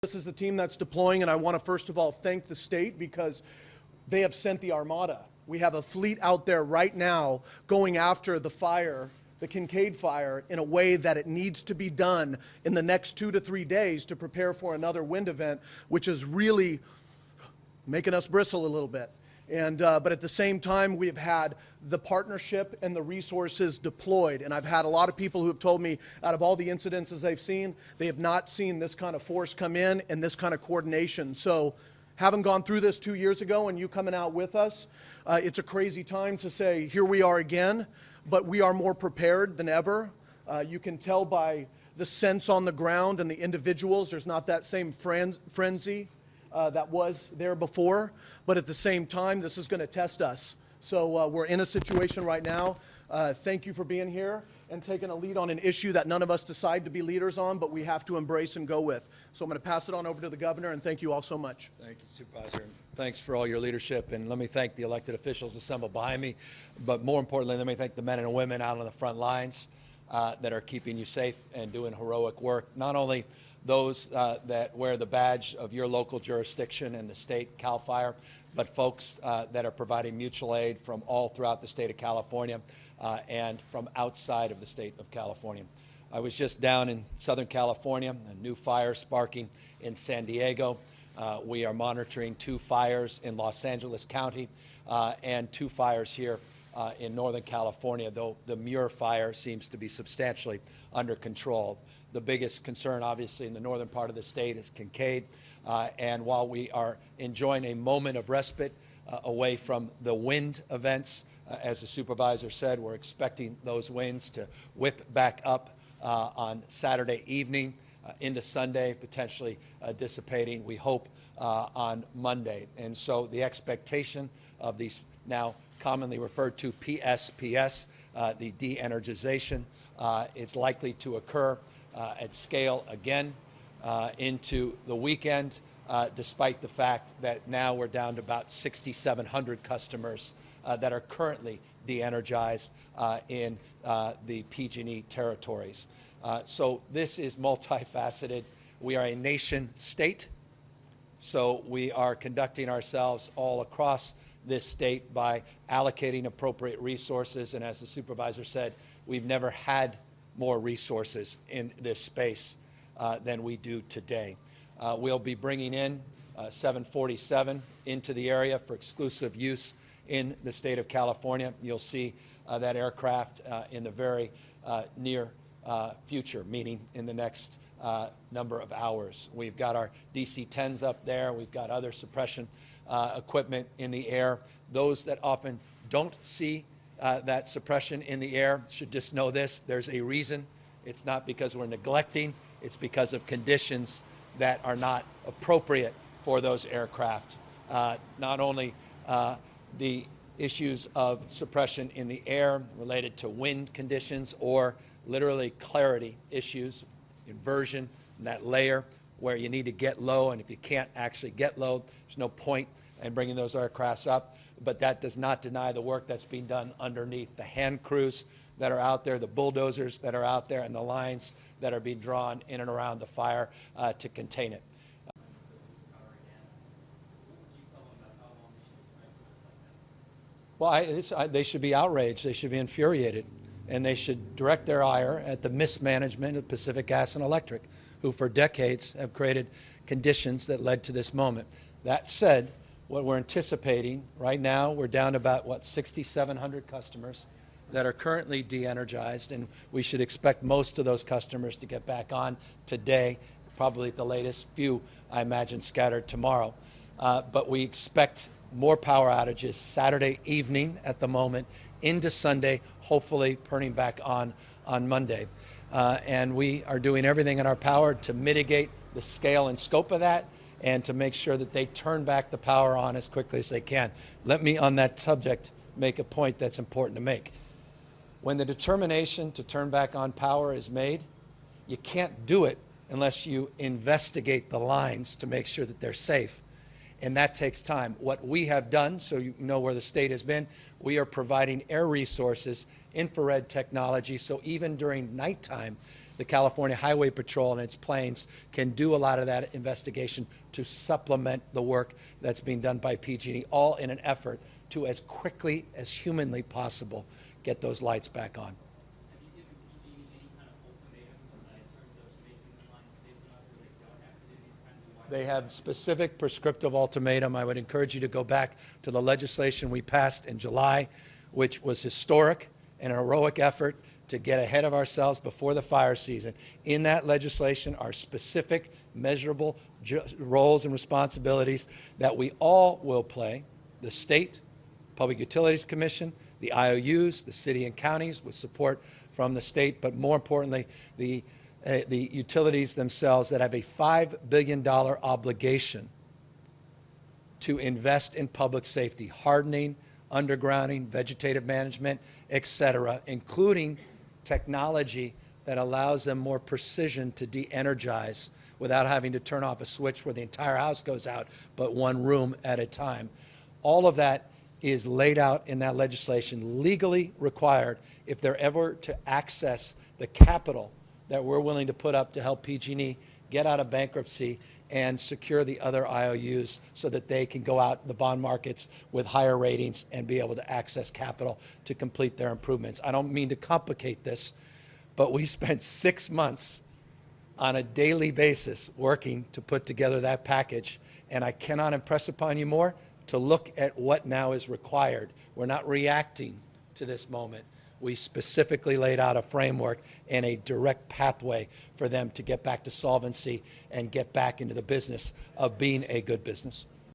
This is the team that's deploying, and I want to first of all thank the state because they have sent the Armada. We have a fleet out there right now going after the fire, the Kincaid fire, in a way that it needs to be done in the next 2 to 3 days to prepare for another wind event, which is really making us bristle a little bit. But at the same time, we've had the partnership and the resources deployed. And I've had a lot of people who have told me out of all the incidences they've seen, they have not seen this kind of force come in and this kind of coordination. So having gone through this 2 years ago and you coming out with us, it's a crazy time to say, here we are again, but we are more prepared than ever. You can tell by the sense on the ground and the individuals, there's not that same frenzy that was there before, but at the same time, this is going to test us. So we're in a situation right now. Thank you for being here and taking a lead on an issue that none of us decide to be leaders on, but we have to embrace and go with. So I'm going to pass it on over to the governor, and thank you all so much. Thank you, Supervisor. Thanks for all your leadership, and let me thank the elected officials assembled behind me, but more importantly, let me thank the men and women out on the front lines that are keeping you safe and doing heroic work. Not only those that wear the badge of your local jurisdiction and the state, CAL FIRE, but folks that are providing mutual aid from all throughout the state of California and from outside of the state of California. I was just down in Southern California, a new fire sparking in San Diego. We are monitoring 2 fires in Los Angeles County and 2 fires here in Northern California, though the Muir fire seems to be substantially under control. The biggest concern, obviously, in the northern part of the state is Kincaid. And while we are enjoying a moment of respite away from the wind events, as the supervisor said, we're expecting those winds to whip back up on Saturday evening into Sunday, potentially dissipating, we hope, on Monday. And so the expectation of these now commonly referred to PSPS, the de-energization, is likely to occur at scale again into the weekend, despite the fact that now we're down to about 6,700 customers that are currently de-energized in the PG&E territories. So this is multifaceted. We are a nation state, so we are conducting ourselves all across this state by allocating appropriate resources, and as the supervisor said, we've never had more resources in this space than we do today. We'll be bringing in 747 into the area for exclusive use in the state of California. You'll see that aircraft in the very near future, meaning in the next number of hours. We've got our DC-10s up there. We've got other suppression equipment in the air. Those that often don't see that suppression in the air should just know this. There's a reason. It's not because we're neglecting. It's because of conditions that are not appropriate for those aircraft. Not only the issues of suppression in the air related to wind conditions or literally clarity issues, inversion in that layer where you need to get low, and if you can't actually get low, there's no point in bringing those aircrafts up. But that does not deny the work that's being done underneath, the hand crews that are out there, the bulldozers that are out there, and the lines that are being drawn in and around the fire to contain it. Well, they should be outraged. They should be infuriated. And they should direct their ire at the mismanagement of Pacific Gas and Electric, who for decades have created conditions that led to this moment. That said, what we're anticipating right now, we're down to about, 6,700 customers that are currently de-energized, and we should expect most of those customers to get back on today, probably at the latest, few, I imagine, scattered tomorrow. But we expect more power outages Saturday evening at the moment into Sunday, hopefully turning back on Monday. And we are doing everything in our power to mitigate the scale and scope of that and to make sure that they turn back the power on as quickly as they can. Let me, on that subject, make a point that's important to make. When the determination to turn back on power is made, you can't do it unless you investigate the lines to make sure that they're safe. And that takes time. What we have done, so you know where the state has been, we are providing air resources, infrared technology, so even during nighttime, the California Highway Patrol and its planes can do a lot of that investigation to supplement the work that's being done by PG&E, all in an effort to, as quickly as humanly possible, get those lights back on. Have you given PG&E any kind of ultimatums in terms of making the lines safe enough where they don't have to do these kinds of They have specific prescriptive ultimatum. I would encourage you to go back to the legislation we passed in July, which was historic and a heroic effort to get ahead of ourselves before the fire season. In that legislation are specific, measurable roles and responsibilities that we all will play: the state, Public Utilities Commission, the IOUs, the city and counties with support from the state, but more importantly, the utilities themselves that have a $5 billion obligation to invest in public safety, hardening, undergrounding, vegetative management, et cetera, including technology that allows them more precision to de-energize without having to turn off a switch where the entire house goes out, but one room at a time. All of that is laid out in that legislation, legally required if they're ever to access the capital that we're willing to put up to help PG&E get out of bankruptcy and secure the other IOUs so that they can go out in the bond markets with higher ratings and be able to access capital to complete their improvements. I don't mean to complicate this, but we spent 6 months on a daily basis working to put together that package, and I cannot impress upon you more to look at what now is required. We're not reacting to this moment. We specifically laid out a framework and a direct pathway for them to get back to solvency and get back into the business of being a good business.